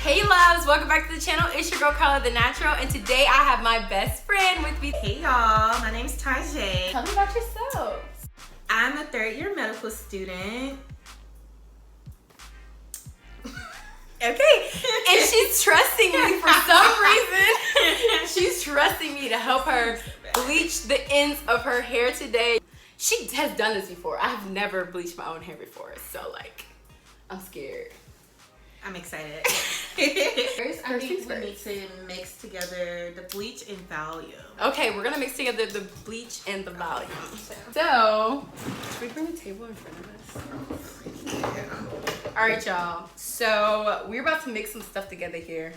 Hey loves, welcome back to the channel. It's your girl Carla the Natural, and today I have my best friend with me. Hey y'all, my name's Tajay. Tell me about yourself. I'm a third-year medical student. Okay, and she's trusting me for some reason. She's trusting me to help her bleach the ends of her hair today. She has done this before. I have never bleached my own hair before, so like, I'm scared. I'm excited. First, I think we need to mix together the bleach and volume. Okay, we're gonna mix together the bleach and the volume. So, should we bring the table in front of us? Yeah. All right, y'all. So we're about to mix some stuff together here.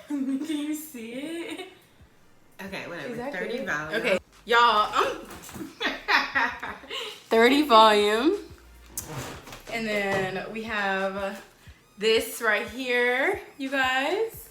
Can you see it? Okay, whatever. Is that 30 good? volume. Okay, y'all. 30 volume. And then we have this right here, you guys.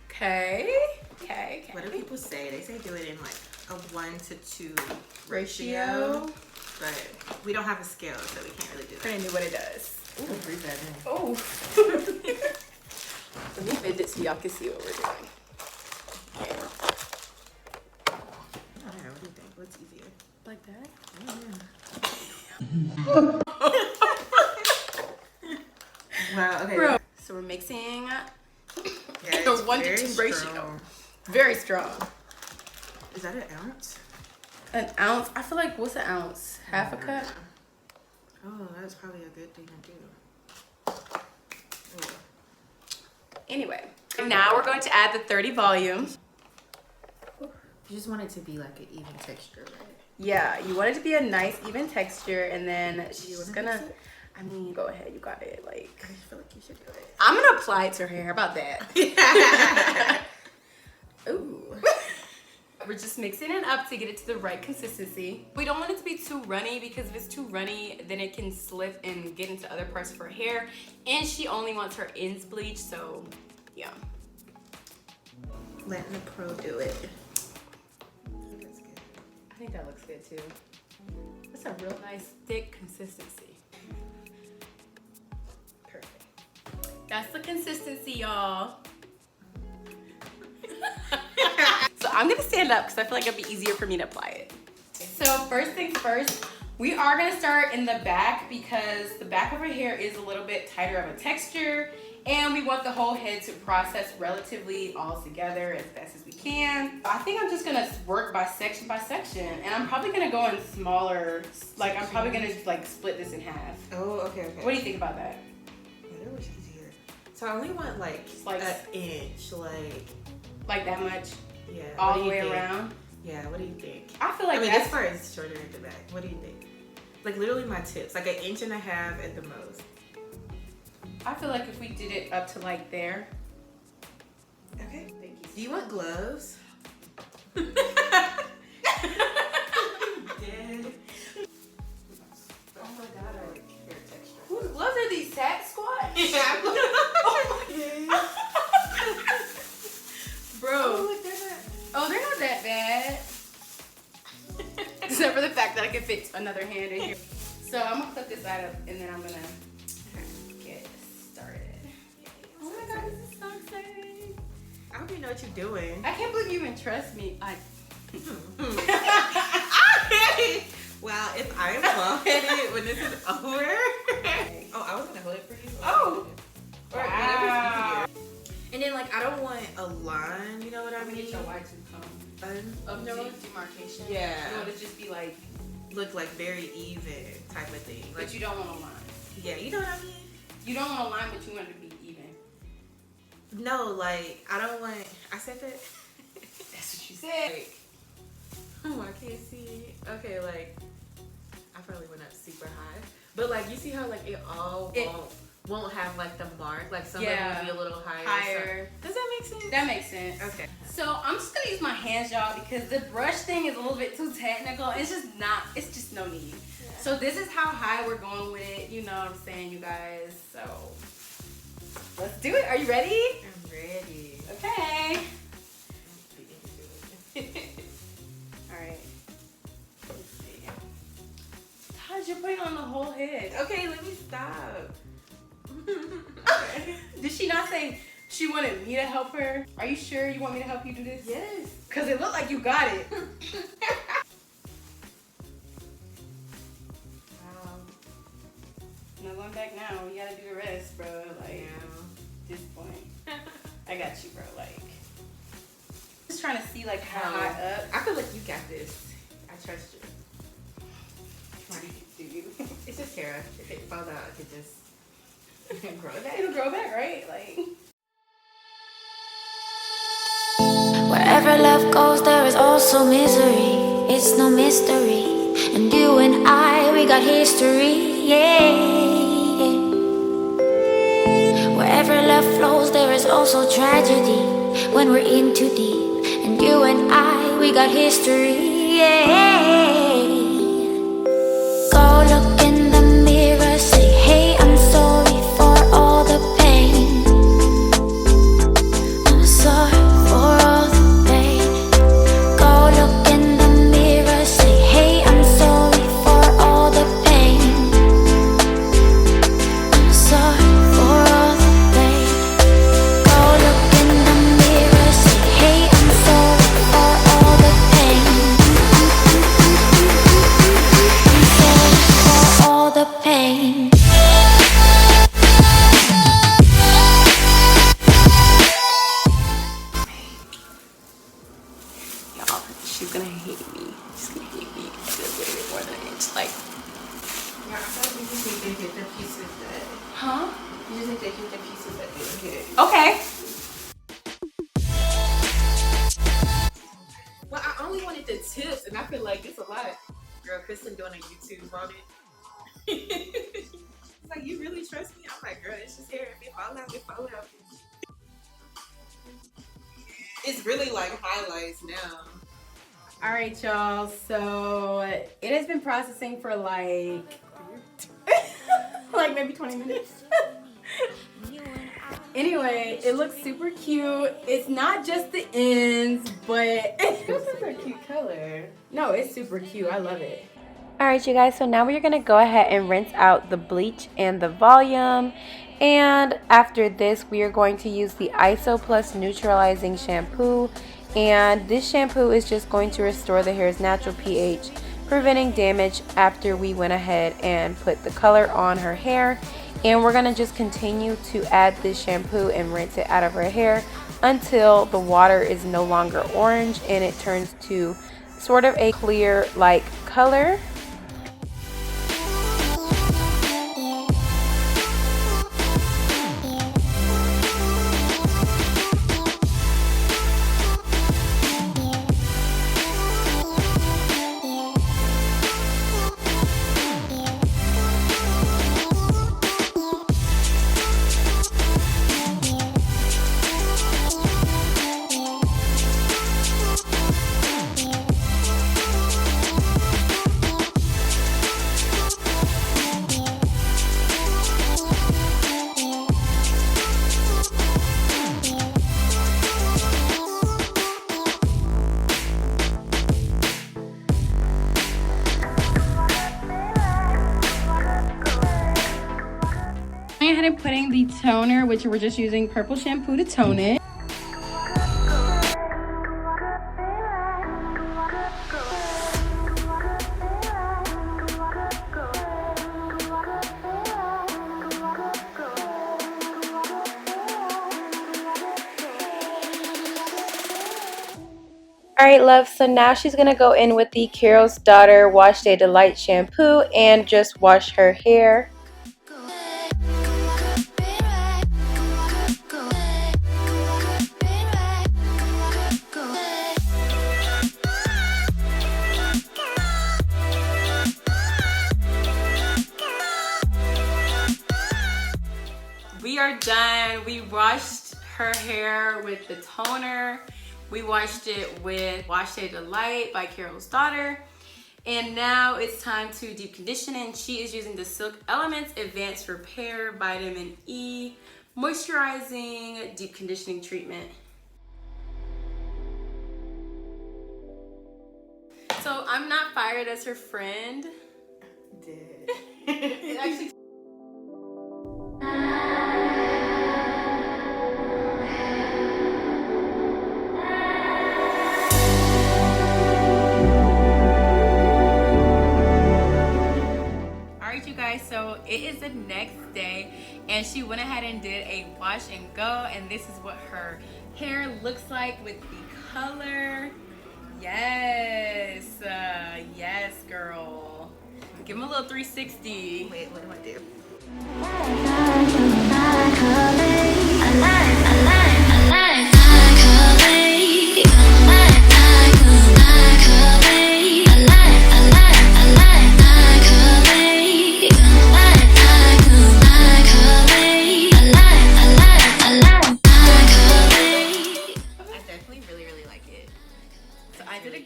Okay. What do people say? They say do it in like a 1:2 ratio. But we don't have a scale, so we can't really do that. I know what it does. Ooh, breathe that in. Oh. Let me bend it so y'all can see what we're doing. Okay. I don't know, what do you think? What's easier? Like that? Wow, okay. Bro. So we're mixing Yeah, a it's 1:2 very ratio. strong. Very strong. Is that an ounce? An ounce? I feel like, what's an ounce? Half a cup? Oh, that's probably a good thing to do. Ooh. Anyway, now we're going to add the 30 volume. You just want it to be like an even texture, right? Yeah, you want it to be a nice even texture, and then she's wanna gonna, mix it? I mean, go ahead, you got it. Like, I just feel like you should do it. I'm gonna apply it to her hair. How about that? Ooh. We're just mixing it up to get it to the right consistency. We don't want it to be too runny, because if it's too runny, then it can slip and get into other parts of her hair. And she only wants her ends bleached, so yeah. Letting the pro do it. That's good. I think that looks good too. That's a real nice thick consistency. Perfect. That's the consistency, y'all. So I'm gonna stand up because I feel like it'd be easier for me to apply it. So first things first, we are gonna start in the back, because the back of her hair is a little bit tighter of a texture, and we want the whole head to process relatively all together as best as we can. I think I'm just gonna work by section, and I'm probably gonna go in smaller, like I'm probably gonna like split this in half. Oh, okay. What do you think about that? Yeah, that was easier. So I only want like an inch, like that much? Yeah. All the way around? Yeah, what do you think? I feel like this part is shorter at the back. What do you think? Like literally my tips, like 1.5 inches at the most. I feel like if we did it up to like there. Okay. Thank you. Do you want gloves? Yeah. Oh my god, I like hair texture. Whose gloves are these? Sat Squad? Yeah. Oh my god. Bro. Oh, They're not that bad. Except for the fact that I can fit another hand in here. So I'm gonna clip this side up, and then I'm gonna get started. Oh my god, this is so exciting. I hope you know what you're doing. I can't believe you even trust me. Well, if I am bald-headed when this is over. Oh, I was gonna hold it for you. Oh. Or Wow. whatever's easier. And then like I don't want a line, you know what I mean? Get your Y2 comb up to demarcation. Yeah. You want it to just be like, look like very even type of thing. Like, but you don't want a line. yeah, you know what I mean? You don't want a line, but you want it to be even. No, like I don't want. I said that. That's what you said. Like, oh, I can't see. Okay, like I probably went up super high, but like you see how like it won't have like the mark, like some of them will be a little higher. So. Does that make sense? That makes sense. Okay. So I'm just gonna use my hands, y'all, because the brush thing is a little bit too technical. It's just no need. Yeah. So this is how high we're going with it. You know what I'm saying, you guys? So let's do it. Are you ready? I'm ready. Okay. All right. Let's see. you're putting on the whole head. Okay, let me stop. Okay. Did she not say she wanted me to help her? Are you sure you want me to help you do this? Yes. Because it looked like you got it. No going back now. You gotta do the rest, bro. Like, this point. I got you, bro. Like, just trying to see, like, how high up. I feel like you got this. I trust you. Do you? It's just hair. If it falls out, I could just grow it back. It'll grow back, right? Like. Wherever love goes, there is also misery. It's no mystery. And you and I, we got history, yeah. Wherever love flows, there is also tragedy when we're in too deep. And you and I, we got history, yeah. Go look in the mirror, say, hey, I'm sorry for all the pain. I'm sorry for all the pain. Go look in the mirror, say, hey, I'm sorry for all the pain. I'm sorry for all the pain. Go look in the mirror, say, hey, I'm sorry for all the pain. I'm sorry for all the pain. Y'all, she's gonna hate me. She's gonna hate me. It's a little bit more than an inch. Like, Yeah, I thought you just need to hit the pieces that. huh? You just need to hit the pieces that didn't hit. Okay. Well, I only wanted the tips, and I feel like it's a lot. Girl, Kristen doing a YouTube on it. It's like, you really trust me? I'm like, girl, it's just hair. If it fall out, it fall out. It's really like highlights now. All right, y'all. So it has been processing for like, like maybe 20 minutes. Anyway, it looks super cute. It's not just the ends, but it's such a cute color. No, it's super cute. I love it. Alright, you guys, so now we're going to go ahead and rinse out the bleach and the volume. And after this, we are going to use the ISO Plus Neutralizing Shampoo. And this shampoo is just going to restore the hair's natural pH, preventing damage after we went ahead and put the color on her hair. And we're going to just continue to add this shampoo and rinse it out of her hair until the water is no longer orange and it turns to sort of a clear like color. Going ahead and putting the toner, which we're just using purple shampoo to tone it. Alright, love, so now she's going to go in with the Carol's Daughter Wash Day Delight shampoo and just wash her hair. We are done. We washed her hair with the toner. We washed it with Wash Day Delight by Carol's Daughter. And now it's time to deep condition it. She is using the Silk Elements Advanced Repair Vitamin E Moisturizing Deep Conditioning Treatment. So I'm not fired as her friend. Dead. guys, so it is the next day and she went ahead and did a wash and go, and this is what her hair looks like with the color. Yes, yes, girl. Give him a little 360. Wait, what do I do?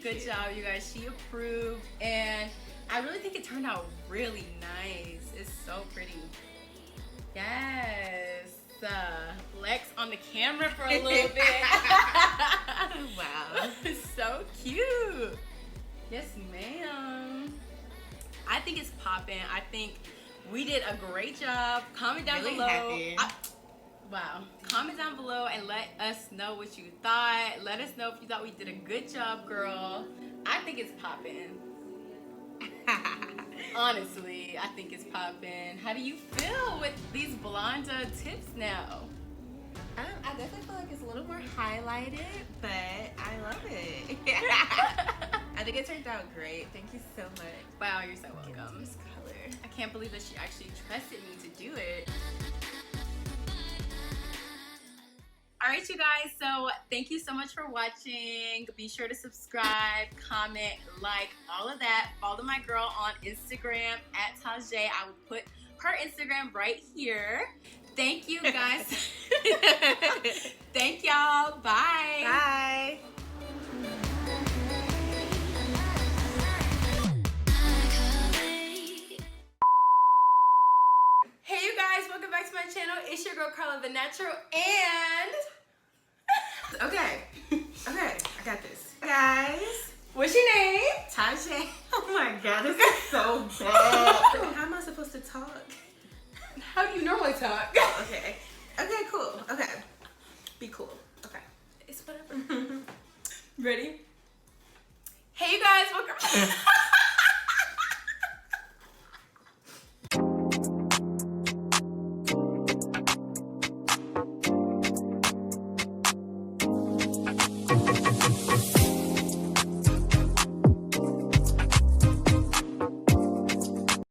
Good job, you guys. She approved, and I really think it turned out really nice. It's so pretty. Yes. Lex on the camera for a little bit. Wow. So cute. Yes, ma'am. I think it's popping. I think we did a great job. Comment down below. Wow. Comment down below and let us know what you thought. Let us know if you thought we did a good job, girl. I think it's popping. Honestly, I think it's popping. How do you feel with these blonda tips now? I definitely feel like it's a little more highlighted, but I love it. I think it turned out great. Thank you so much. Wow, you're so welcome. This color. I can't believe that she actually trusted me to do it. All right, you guys, so thank you so much for watching. Be sure to subscribe, comment, like, all of that. Follow my girl on Instagram at Tajay. I will put her Instagram right here. Thank you, guys. Thank y'all. Bye. Bye. Hey, you guys, welcome back to my channel. It's your girl, Carla the Natural, and... Okay, I got this. Guys, what's your name? Tajay. Oh my God, this is so bad. How am I supposed to talk? How do you normally talk? Okay, cool. Okay, be cool. Okay, it's whatever. Ready? Hey, you guys, welcome.